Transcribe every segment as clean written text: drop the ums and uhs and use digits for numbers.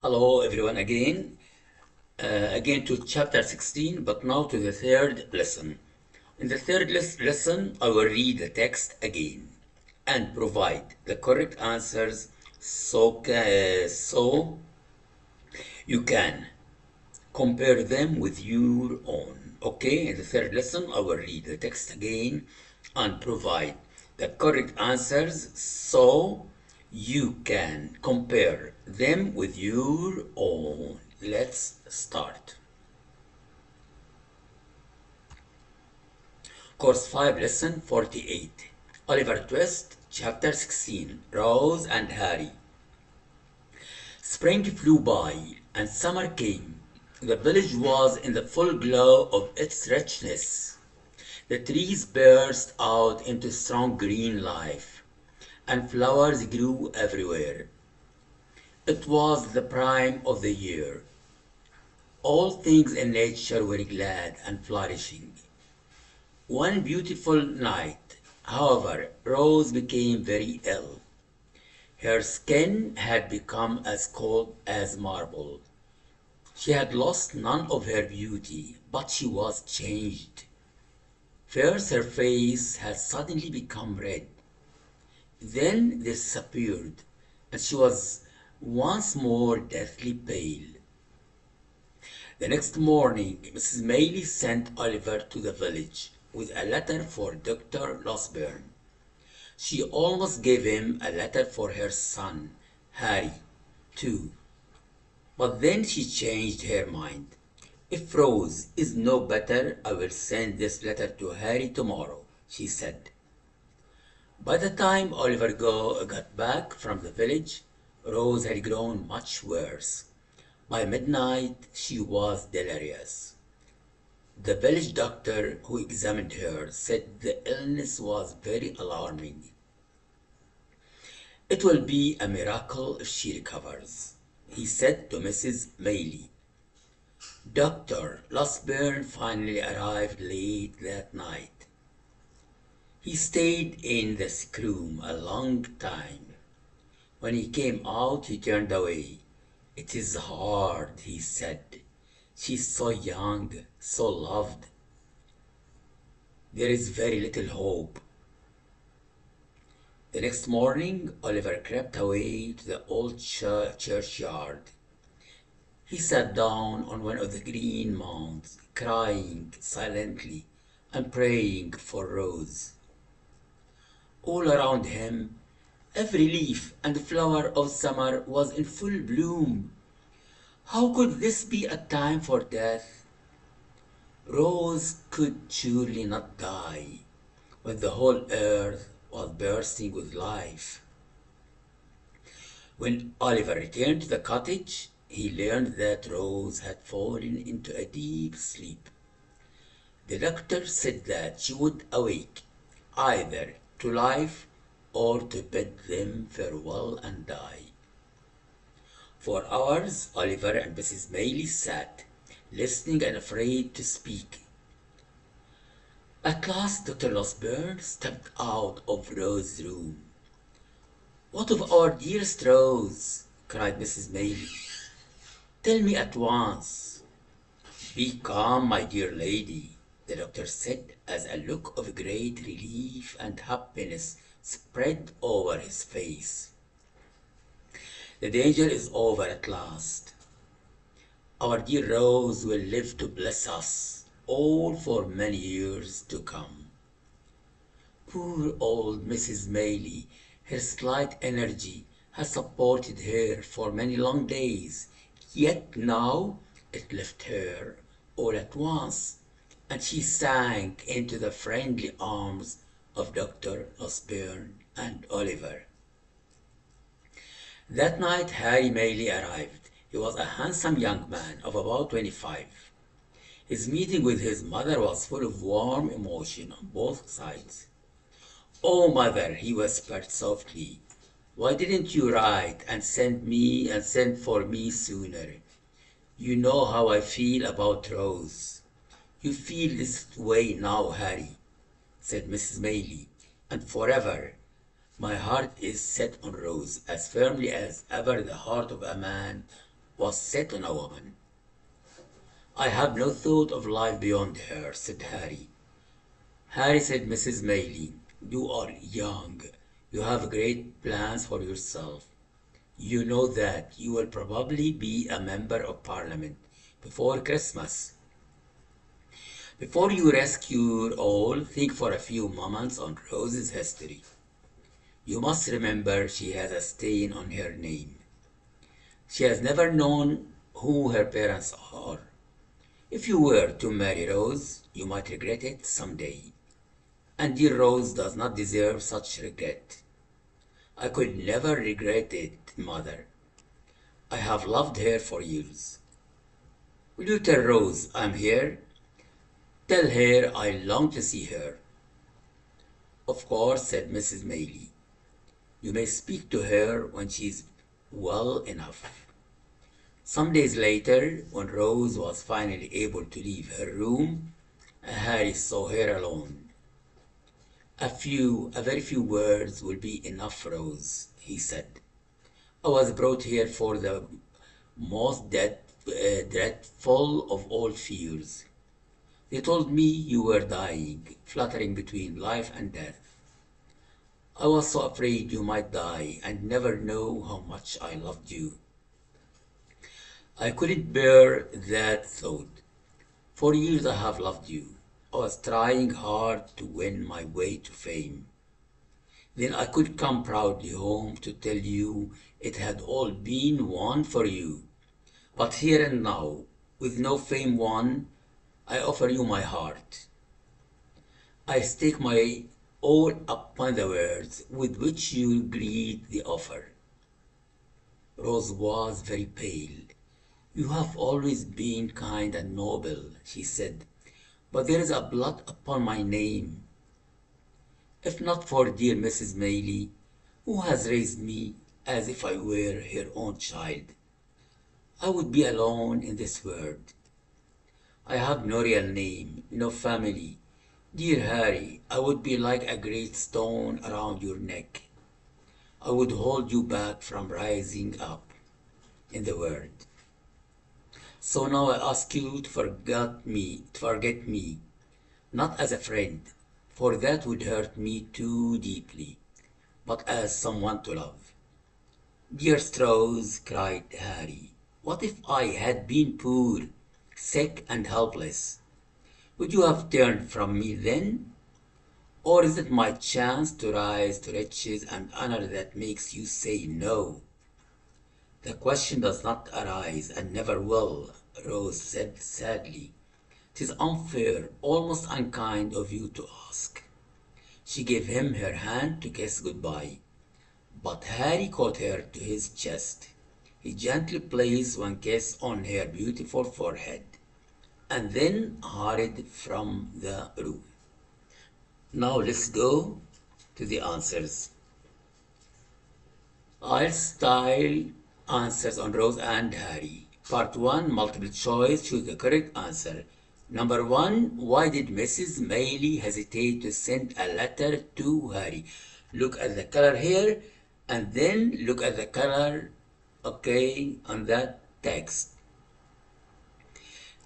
Hello everyone again to chapter 16, but now to the third lesson. In the third lesson, I will read the text again and provide the correct answers so you can compare them with your own. Okay, in the third lesson, I will read the text again and provide the correct answers so you can compare them with your own. Let's start. Course 5, Lesson 48. Oliver Twist, Chapter 16, Rose and Harry. Spring flew by, and summer came. The village was in the full glow of its richness. The trees burst out into strong green life, and flowers grew everywhere. It was the prime of the year. All things in nature were glad and flourishing. One beautiful night, however, Rose became very ill. Her skin had become as cold as marble. She had lost none of her beauty, but she was changed. First, her face had suddenly become red. Then disappeared, and she was once more deathly pale. The next morning, Mrs. Maylie sent Oliver to the village with a letter for Dr. Losberne. She almost gave him a letter for her son, Harry, too. But then she changed her mind. If Rose is no better, I will send this letter to Harry tomorrow, she said. By the time Oliver got back from the village, Rose had grown much worse. By midnight, she was delirious. The village doctor who examined her said the illness was very alarming. It will be a miracle if she recovers, he said to Mrs. Maylie. Dr. Losberne finally arrived late that night. He stayed in the sick room a long time. When he came out, he turned away. It is hard, he said. She's so young, so loved. There is very little hope. The next morning, Oliver crept away to the old churchyard. He sat down on one of the green mounds, crying silently and praying for Rose. All around him, every leaf and flower of summer was in full bloom. How could this be a time for death? Rose could surely not die when the whole earth was bursting with life. When Oliver returned to the cottage, he learned that Rose had fallen into a deep sleep. The doctor said that she would awake either to life or to bid them farewell and die. For hours, Oliver and Mrs. Maylie sat, listening and afraid to speak. At last, Dr. Losberne stepped out of Rose's room. "What of our dearest Rose?" cried Mrs. Maylie. "Tell me at once." "Be calm, my dear lady," the doctor said, as a look of great relief and happiness spread over his face. "The danger is over at last. Our dear Rose will live to bless us all for many years to come." Poor old Mrs. Maylie, her slight energy has supported her for many long days, yet now it left her all at once, and she sank into the friendly arms of Dr. Losberne and Oliver. That night Harry Maylie arrived. He was a handsome young man of about 25. His meeting with his mother was full of warm emotion on both sides. "Oh, mother," he whispered softly, "why didn't you write and send for me sooner? You know how I feel about Rose." "You feel this way now, Harry," said Mrs. Maylie, "and forever. My heart is set on Rose as firmly as ever the heart of a man was set on a woman. I have no thought of life beyond her, said Harry. Harry, said Mrs. Maylie, you are young. You have great plans for yourself. You know that you will probably be a member of Parliament before Christmas. Before you risk your all, think for a few moments on Rose's history. You must remember she has a stain on her name. She has never known who her parents are. If you were to marry Rose, you might regret it someday. And dear Rose does not deserve such regret. I could never regret it, mother. I have loved her for years. Will you tell Rose I'm here? Tell her I long to see her. Of course, said Mrs. Maylie. You may speak to her when she is well enough. Some days later, when Rose was finally able to leave her room, Harry saw her alone. A very few words will be enough, Rose, he said. I was brought here for the most dreadful of all fears. They told me you were dying, fluttering between life and death. I was so afraid you might die and never know how much I loved you. I couldn't bear that thought. For years I have loved you. I was trying hard to win my way to fame. Then I could come proudly home to tell you it had all been won for you. But here and now, with no fame won, I offer you my heart. I stake my all upon the words with which you greet the offer. Rose was very pale. You have always been kind and noble, she said, but there is a blot upon my name. If not for dear Mrs. Maylie, who has raised me as if I were her own child, I would be alone in this world. I have no real name, no family. Dear Harry, I would be like a great stone around your neck. I would hold you back from rising up in the world. So now I ask you to forget me, not as a friend, for that would hurt me too deeply, but as someone to love. Dearest Rose, cried Harry, what if I had been poor, sick and helpless? Would you have turned from me then? Or is it my chance to rise to riches and honor that makes you say no? The question does not arise and never will, Rose said sadly. "'Tis unfair, almost unkind of you to ask." She gave him her hand to kiss goodbye, but Harry caught her to his chest. He gently placed one kiss on her beautiful forehead, and then hurried from the room. Now let's go to the answers. IELTS style answers on Rose and Harry. Part 1, multiple choice, choose the correct answer. Number 1, why did Mrs. Maylie hesitate to send a letter to Harry? Look at the color here and then look at the color, okay, on that text.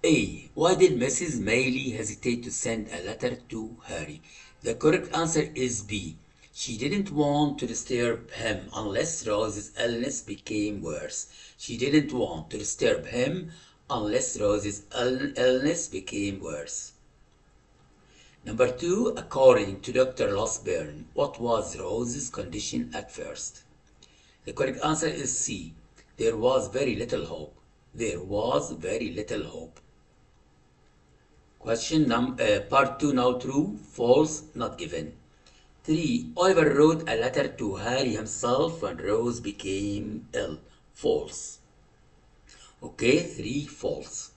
A. Why did Mrs. Maylie hesitate to send a letter to Harry? The correct answer is B. She didn't want to disturb him unless Rose's illness became worse. She didn't want to disturb him unless Rose's illness became worse. Number 2, according to Dr. Losburn, what was Rose's condition at first? The correct answer is C. There was very little hope. There was very little hope. Part 2 now, true, false, not given. 3. Oliver wrote a letter to Harry himself when Rose became ill. False. Okay, 3, false.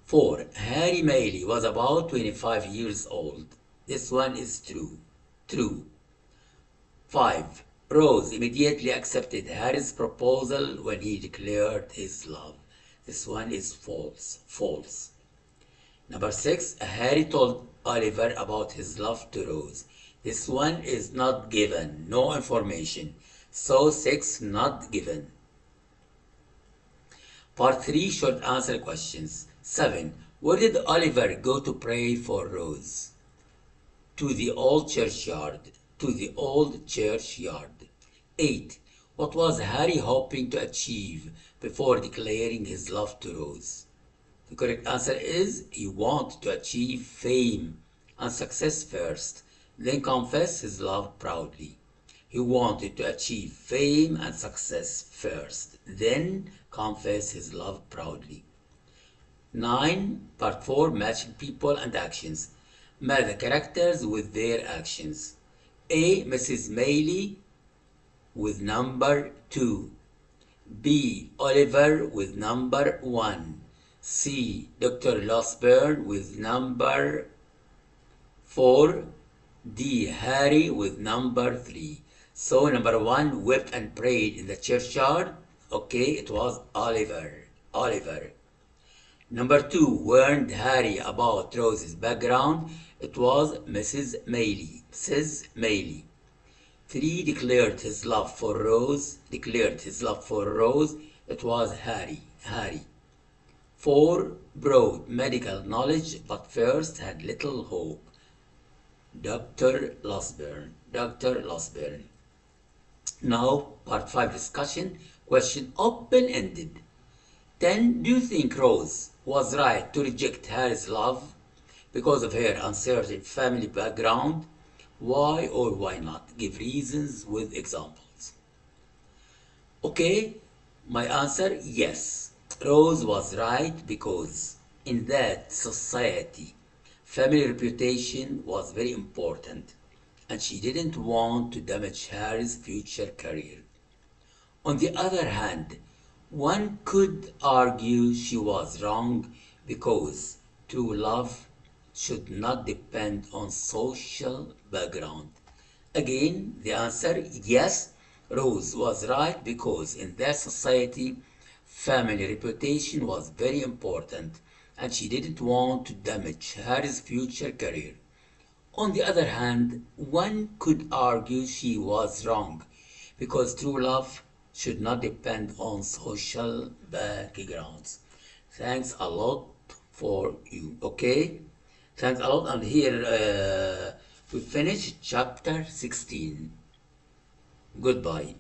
4. Harry Maylie was about 25 years old. This one is true. True. 5. Rose immediately accepted Harry's proposal when he declared his love. This one is false. False. Number 6. Harry told Oliver about his love to Rose. This one is not given, no information. So 6, not given. Part 3 short answer questions. 7. Where did Oliver go to pray for Rose? To the old churchyard. To the old churchyard. 8. What was Harry hoping to achieve before declaring his love to Rose? The correct answer is he wanted to achieve fame and success first, then confess his love proudly. He wanted to achieve fame and success first, then confess his love proudly. 9. Part 4 matching people and actions. Match the characters with their actions. A. Mrs. Maylie with number 2. B. Oliver with number 1. C. Dr. Losburn with number 4. D. Harry with number 3. So number 1 wept and prayed in the churchyard. Okay, it was Oliver. Oliver. Number 2 warned Harry about Rose's background. It was Mrs. Maylie. Mrs. Maylie. 3 declared his love for Rose. Declared his love for Rose. It was Harry. Harry. 4 brought medical knowledge but first had little hope. Dr. Losburn. Dr. Losburn. Now, part 5 discussion. Question open-ended. 10. Do you think Rose was right to reject Harry's love because of her uncertain family background? Why or why not? Give reasons with examples. Okay, my answer, yes. Rose was right because in that society, family reputation was very important and she didn't want to damage Harry's future career. On the other hand, one could argue she was wrong because true love should not depend on social background. Again, the answer, yes, Rose was right because in their society, family reputation was very important and she didn't want to damage Harry's future career. On the other hand, one could argue she was wrong because true love should not depend on social backgrounds. Thanks a lot for you. Okay? Thanks a lot. And here we finish chapter 16. Goodbye.